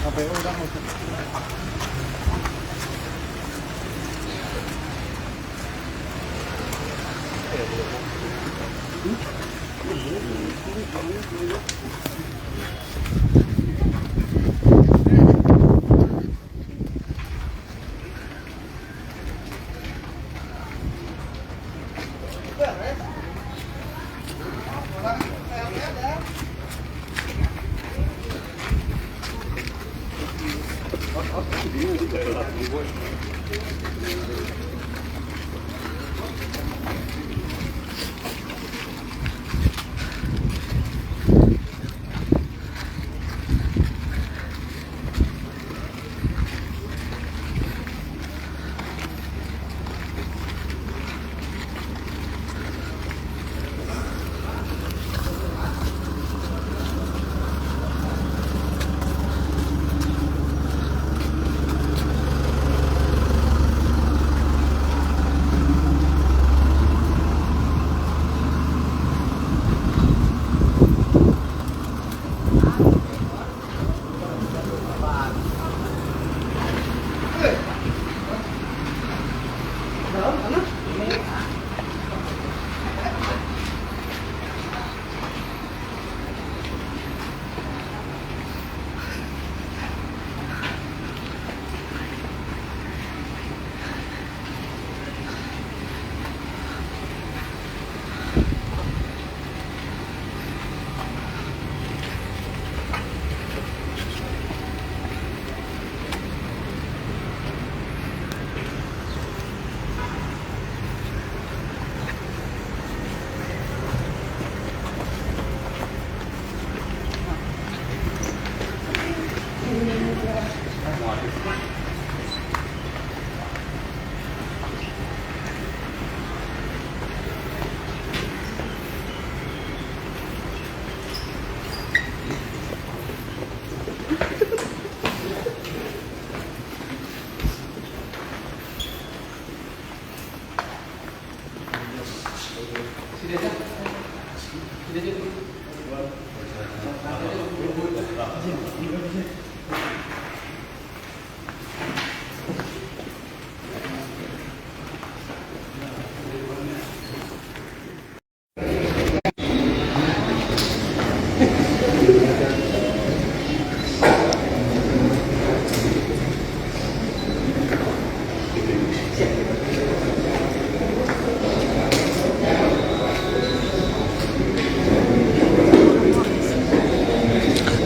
KPU udah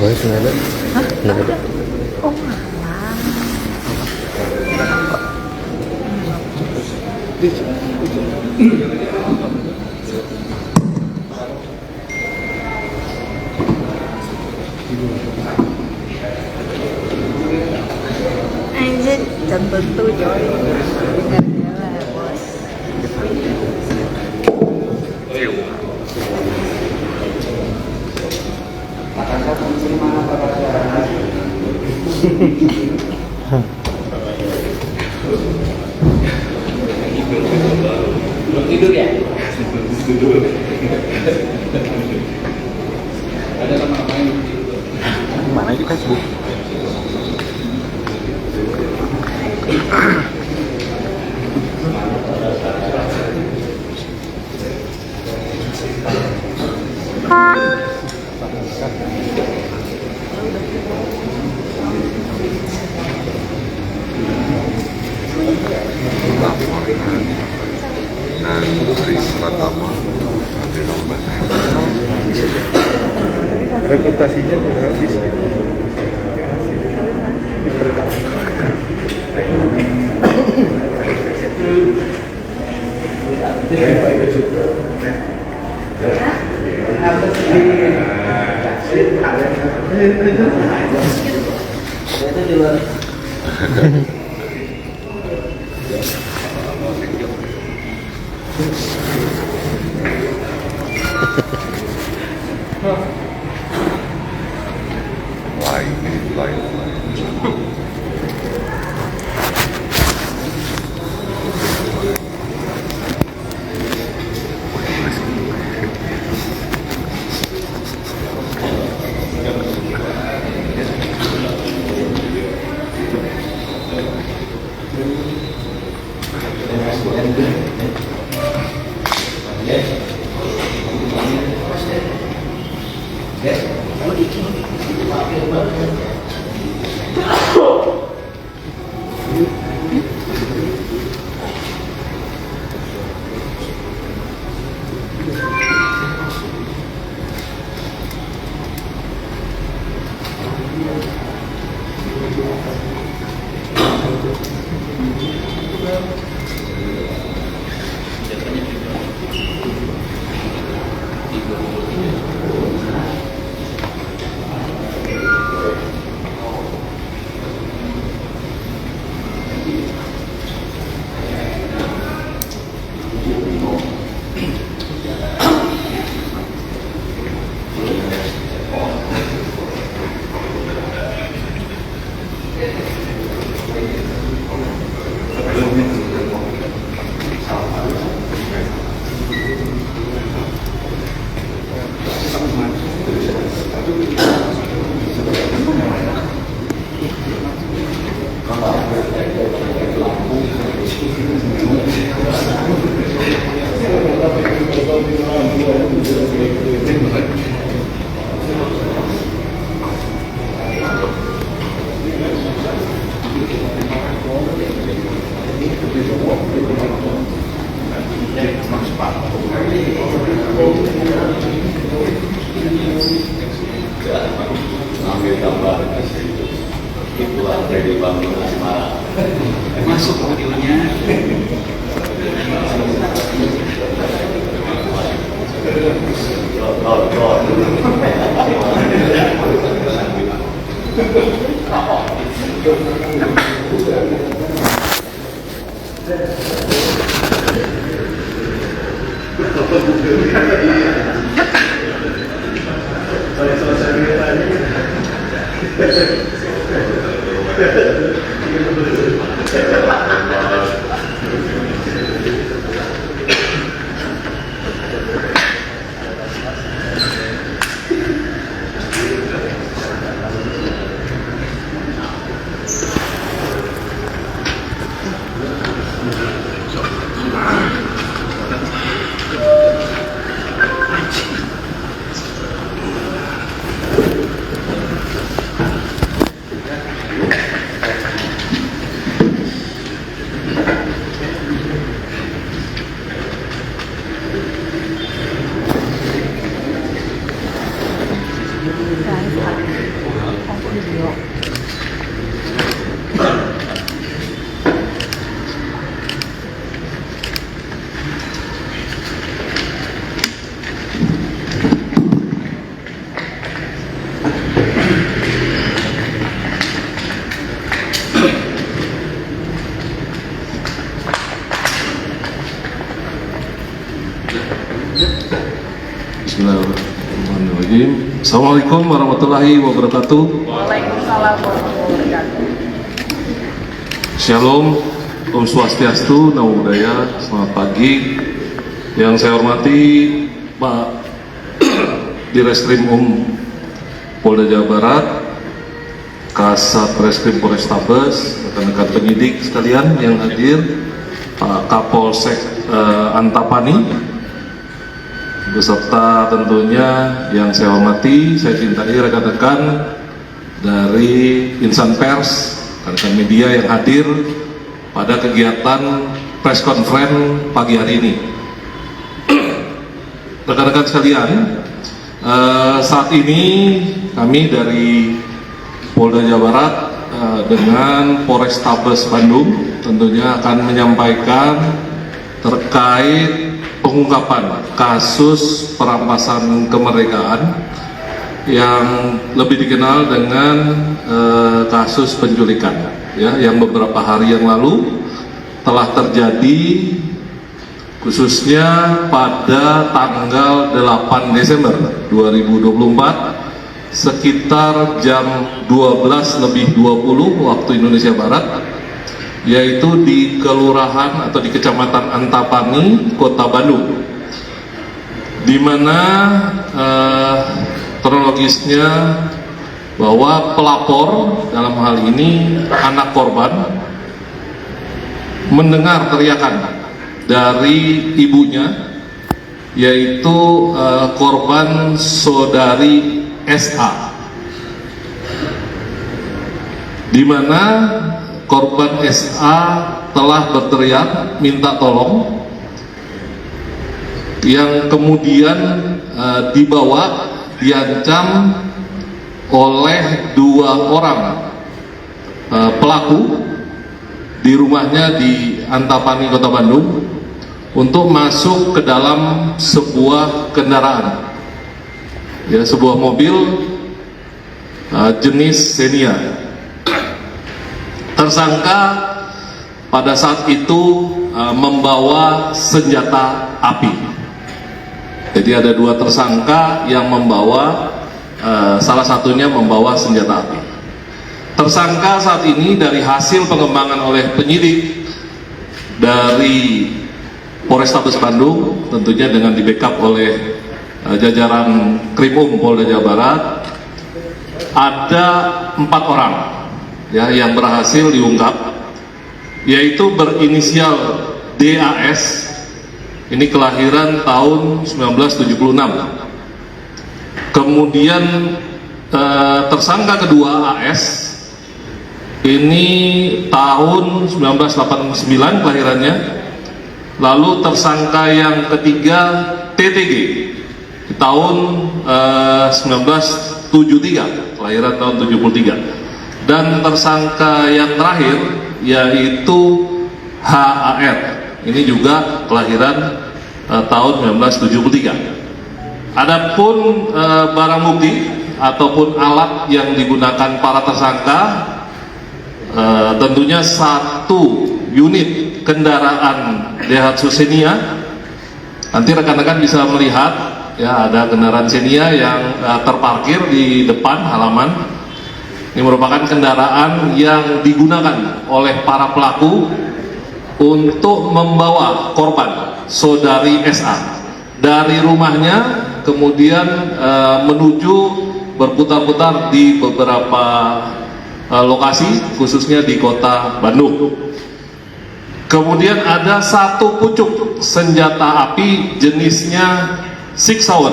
Oh, itu nggak ada? Hah? Nggak ada. Oh, malah. Anjir, jam tentu coy. Nggak nyala, bos. Belum tidur ya? Ada teman-teman yang tidur. mana di Facebook? Reputasinya udah habis. Ambil gambar itu ada di Bandung Asmara masuk videonya. Bismillahirrahmanirrahim. Assalamualaikum warahmatullahi wabarakatuh. Waalaikumsalam warahmatullahi wabarakatuh. Shalom, Om Swastiastu, Namo Buddhaya. Selamat pagi. Yang saya hormati Pak Direskrim Polda Jawa Barat, Kasat Reskrim Polrestabes, rekan-rekan penyidik sekalian yang hadir, Pak Kapolsek Antapani, beserta tentunya yang saya hormati, saya cintai rekan-rekan dari insan pers, rekan media yang hadir pada kegiatan press conference pagi hari ini. Rekan-rekan sekalian, saat ini kami dari Polda Jawa Barat dengan Polrestabes Bandung tentunya akan menyampaikan terkait pengungkapan kasus perampasan kemerdekaan yang lebih dikenal dengan kasus penculikan, ya, yang beberapa hari yang lalu telah terjadi, khususnya pada tanggal 8 Desember 2024 sekitar jam 12:20 waktu Indonesia Barat, yaitu di kelurahan atau di kecamatan Antapani, Kota Bandung, di mana kronologisnya bahwa pelapor dalam hal ini anak korban mendengar teriakan dari ibunya, yaitu korban saudari SA di mana korban SA telah berteriak minta tolong, yang kemudian dibawa, diancam oleh 2 orang pelaku di rumahnya di Antapani, Kota Bandung, untuk masuk ke dalam sebuah kendaraan, ya, sebuah mobil jenis Xenia. Tersangka pada saat itu membawa senjata api. Jadi ada 2 tersangka yang membawa, salah satunya membawa senjata api. Tersangka saat ini dari hasil pengembangan oleh penyidik dari Polrestabes Bandung, tentunya dengan di-backup oleh jajaran Krimum Polda Jawa Barat, ada 4 orang, ya, yang berhasil diungkap, yaitu berinisial DAS. Ini kelahiran tahun 1976. Kemudian tersangka kedua AS ini tahun 1989 kelahirannya. Lalu tersangka yang ketiga TTG di tahun 1973, kelahiran tahun 73. Dan tersangka yang terakhir yaitu HAR, ini juga kelahiran tahun 1973. Adapun barang bukti ataupun alat yang digunakan para tersangka, tentunya 1 unit kendaraan Daihatsu Xenia. Nanti rekan-rekan bisa melihat, ya, ada kendaraan Xenia yang terparkir di depan halaman. Ini merupakan kendaraan yang digunakan oleh para pelaku untuk membawa korban saudari SA dari rumahnya, kemudian menuju berputar-putar di beberapa lokasi, khususnya di Kota Bandung. Kemudian ada 1 pucuk senjata api jenisnya Sig Sauer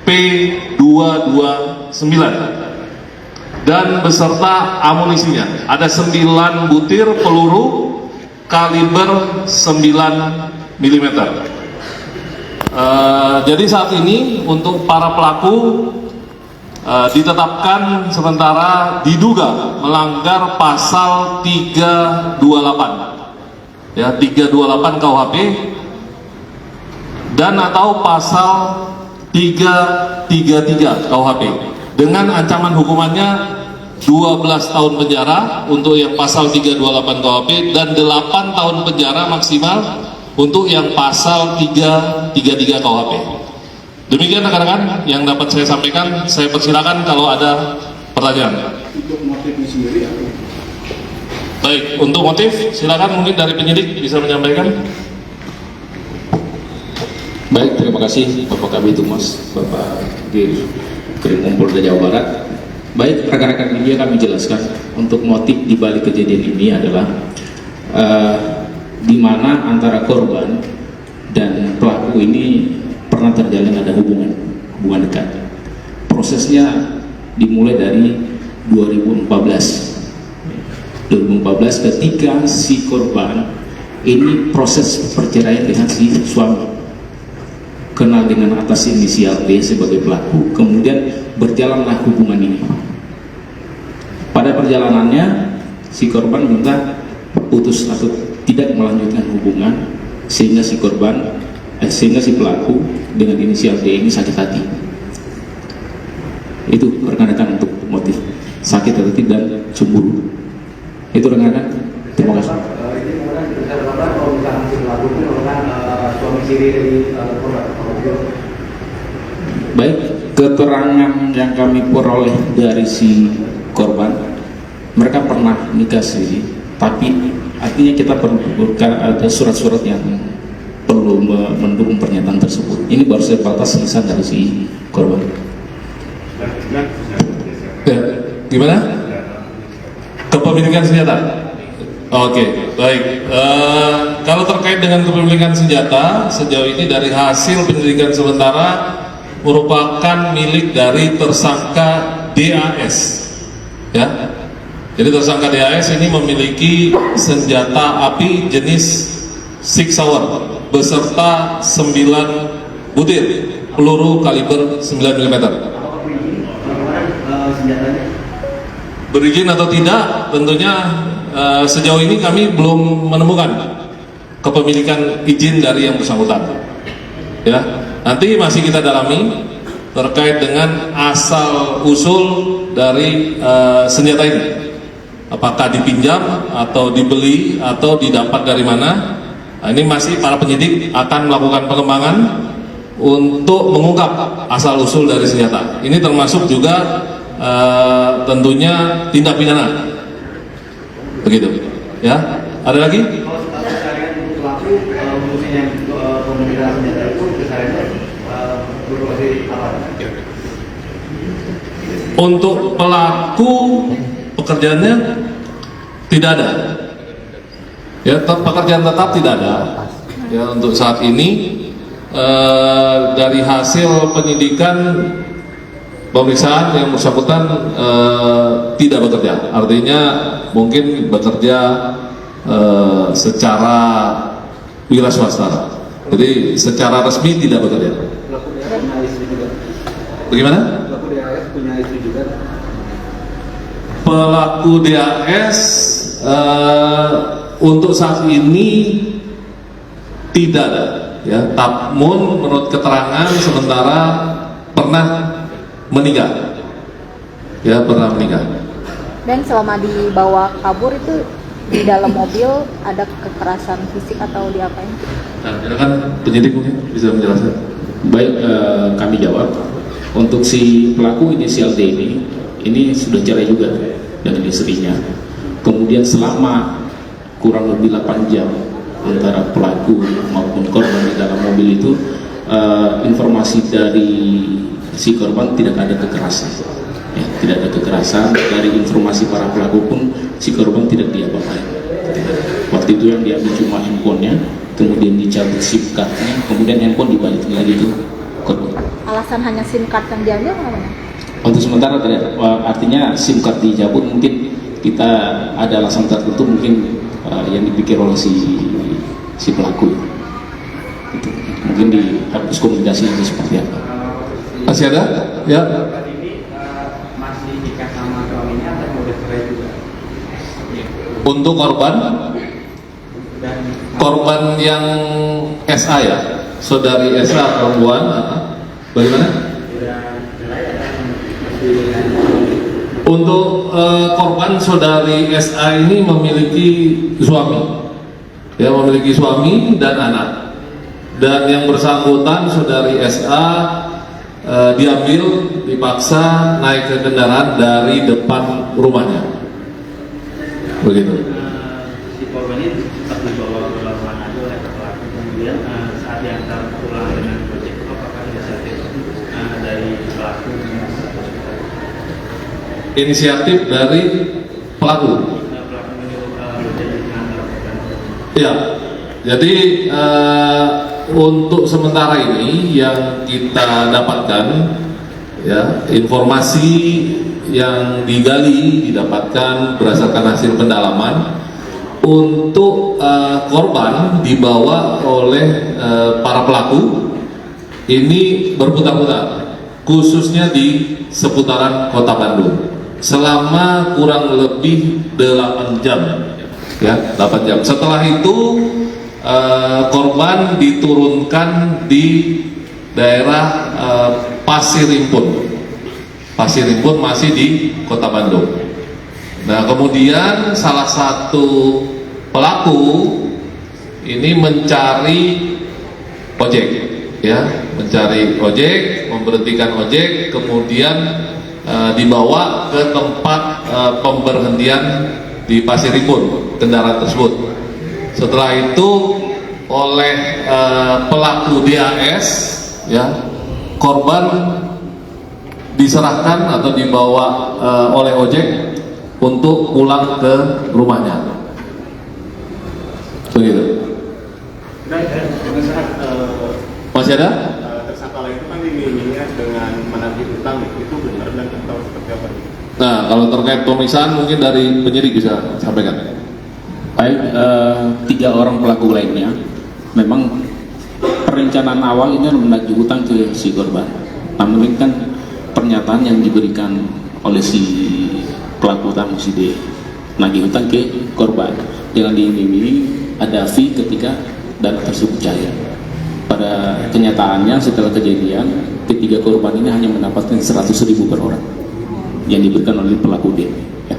P229 dan beserta amunisinya. Ada 9 butir peluru kaliber 9 mm. Jadi saat ini untuk para pelaku ditetapkan sementara diduga melanggar pasal 328, ya, 328 KUHP dan atau pasal 333 KUHP dengan ancaman hukumannya 12 tahun penjara untuk yang pasal 328 KUHP dan 8 tahun penjara maksimal untuk yang pasal 333 KUHP. Demikian rekan-rekan yang dapat saya sampaikan. Saya persilakan kalau ada pertanyaan. Untuk motifnya sendiri apa? Baik, untuk motif silakan mungkin dari penyidik bisa menyampaikan. Baik, terima kasih Bapak Kabid Humas, Bapak Dir Krimum Polda Jawa Barat. Baik, rekan-rekan media, kami jelaskan untuk motif di balik kejadian ini adalah di mana antara korban dan pelaku ini pernah terjalin ada hubungan dekat. Prosesnya dimulai dari 2014 ketika si korban ini proses perceraian dengan si suami, kenal dengan atas inisial B sebagai pelaku, kemudian berjalanlah hubungan ini. Pada perjalanannya si korban minta putus atau tidak melanjutkan hubungan, sehingga si pelaku dengan inisial D ini sakit hati. Itu rekan-rekan untuk motif sakit hati dan cemburu. Itu rekan-rekan. Terima kasih. Ini kemudian bisa dikatakan kalau misalnya si pelaku itu merupakan suami siri dari korban. Baik, keterangan yang kami peroleh dari si korban, mereka pernah nikah sendiri, tapi artinya kita perlu ada surat-surat yang perlu mendukung pernyataan tersebut. Ini baru sebatas lisan dari si korban. Ya, gimana? Kepemilikan senjata. Oke, baik. Kalau terkait dengan kepemilikan senjata, sejauh ini dari hasil penyelidikan sementara merupakan milik dari tersangka DAS, ya, Jadi tersangka DAS ini memiliki senjata api jenis Sig Sauer beserta 9 butir peluru kaliber 9 mm. Senjatanya? Berizin atau tidak, tentunya sejauh ini kami belum menemukan kepemilikan izin dari yang bersangkutan. Ya, nanti masih kita dalami terkait dengan asal usul dari senjata ini. Apakah dipinjam atau dibeli atau didapat dari mana? Nah, ini masih para penyidik akan melakukan pengembangan untuk mengungkap asal usul dari senjata. Ini termasuk juga tentunya tindak pidana. Begitu. Ya. Ada lagi? Kalau keseharian untuk pelaku, khususnya yang pemilikan senjata itu kesehariannya berprofesi apa? Untuk pelaku pekerjaannya tidak ada. Ya, pekerjaan tetap tidak ada. Ya, untuk saat ini dari hasil penyidikan pemeriksaan yang bersangkutan tidak bekerja. Artinya mungkin bekerja secara wira swasta. Jadi secara resmi tidak bekerja. Pelaku DAS punya istri juga. Bagaimana? Pelaku DAS punya istri juga. Pelaku DAS untuk saat ini tidak ada, ya. Namun menurut keterangan sementara pernah meninggal, ya, pernah meninggal. Dan selama dibawa kabur itu di dalam mobil ada kekerasan fisik atau diapain? Nah, silakan penyidik mungkin bisa menjelaskan. Baik, kami jawab. Untuk si pelaku inisial D ini sudah cerai juga dengan istrinya. Kemudian selama kurang lebih 8 jam antara pelaku maupun korban di dalam mobil itu, informasi dari si korban tidak ada kekerasan. Ya, tidak ada kekerasan. Dari informasi para pelaku pun si korban tidak diapa-apain. Waktu itu yang diambil cuma handphonenya, kemudian dicabut SIM cardnya, kemudian handphone dibalikin lagi ke korban. Alasan hanya SIM card yang diambil apa? Untuk sementara tidak, artinya SIM card dicabut mungkin kita ada alasan tertentu mungkin yang dipikir oleh si pelaku. Itu. Mungkin dihapus komunikasi itu seperti apa? Masih ada? Ya. Ini masih nikah sama suaminya atau udah cerai juga? Untuk korban yang SA ya, saudari SA perempuan, bagaimana? Untuk korban saudari SA ini memiliki suami, ya, memiliki suami dan anak. Dan yang bersangkutan saudari SA diambil, dipaksa naik ke kendaraan dari depan rumahnya. Begitu. Si korban ini tetap dibawa ke Manado oleh pelaku, kemudian saat diantar pulang dengan Gojek itu apakah inisiatif dari pelaku? Inisiatif dari pelaku. Pelaku menyuruh Gojek mengantar korban. Ya, jadi untuk sementara ini yang kita dapatkan, ya, informasi yang digali didapatkan berdasarkan hasil pendalaman. Untuk korban dibawa oleh para pelaku ini berputar-putar, khususnya di seputaran Kota Bandung selama kurang lebih 8 jam, ya, 8 jam. Setelah itu korban diturunkan di daerah Pasir Impun. Pasir Impun masih di Kota Bandung. Nah, kemudian salah satu pelaku ini mencari ojek, ya, mencari ojek, memberhentikan ojek, kemudian dibawa ke tempat pemberhentian di Pasir Impun kendaraan tersebut. Setelah itu oleh pelaku DAS, ya, korban diserahkan atau dibawa oleh ojek untuk pulang ke rumahnya. Begitu. Masih ada? Tersangka lain itu kan diiming-imingnya dengan menagih utang, itu benar dan atau seperti apa? Nah, kalau terkait pemeriksaan mungkin dari penyidik bisa sampaikan. Baik, 3 orang pelaku lainnya memang perencanaan awal ini menagih hutang ke si korban. Namun ini kan pernyataan yang diberikan oleh si pelaku utama si D nagih hutang ke korban dengan diiming-iming ada fee ketika dana tersebut cair. Pada kenyataannya setelah kejadian ketiga korban ini hanya mendapatkan 100.000 per orang yang diberikan oleh pelaku D. Ya.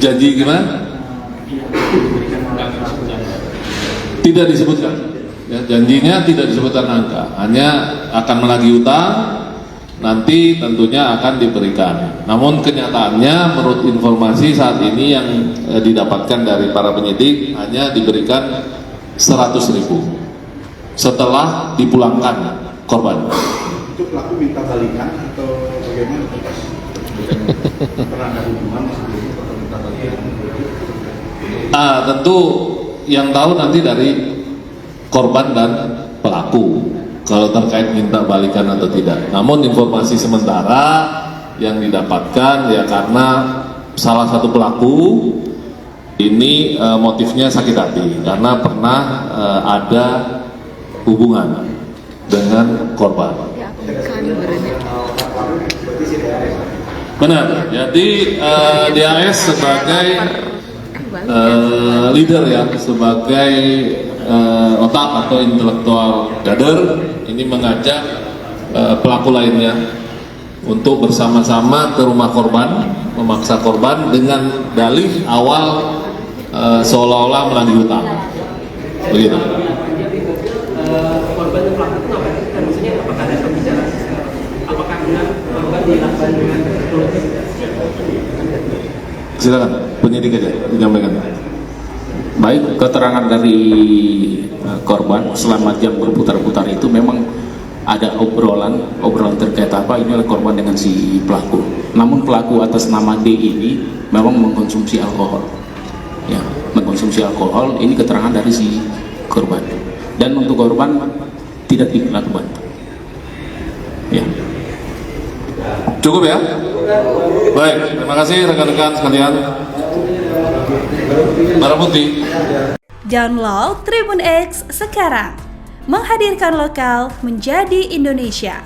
Janji gimana? Tidak disebutkan. Ya, janjinya tidak disebutkan angka, hanya akan menagih utang. Nanti tentunya akan diberikan. Namun kenyataannya menurut informasi saat ini yang didapatkan dari para penyidik hanya diberikan 100.000 setelah dipulangkan korban. Itu pelaku minta balikan atau bagaimana? Pernah ada hubungan sebelumnya atau minta balikan? Tentu yang tahu nanti dari korban dan pelaku kalau terkait minta balikan atau tidak. Namun informasi sementara yang didapatkan ya karena salah satu pelaku ini motifnya sakit hati karena pernah ada hubungan dengan korban. Benar. Jadi DAS sebagai leader ya, sebagai otak atau intelektual dader ini mengajak pelaku lainnya untuk bersama-sama ke rumah korban, memaksa korban dengan dalih awal seolah-olah menagih hutang. Begitu. Korban dan pelaku itu apa? Kan maksudnya apakah ada pembicaraan? Apakah benar korban dilakukan dengan psikologis? Silakan penyidik aja menyampaikan. Baik, keterangan dari korban selama jam berputar-putar itu memang ada obrolan terkait apa ini oleh korban dengan si pelaku. Namun pelaku atas nama D ini memang mengkonsumsi alkohol. Ya, mengkonsumsi alkohol ini keterangan dari si korban. Dan untuk korban tidak dilakukan. Ya. Cukup ya? Baik, terima kasih rekan-rekan sekalian. Barang Putih. Download Tribun X sekarang, menghadirkan lokal menjadi Indonesia.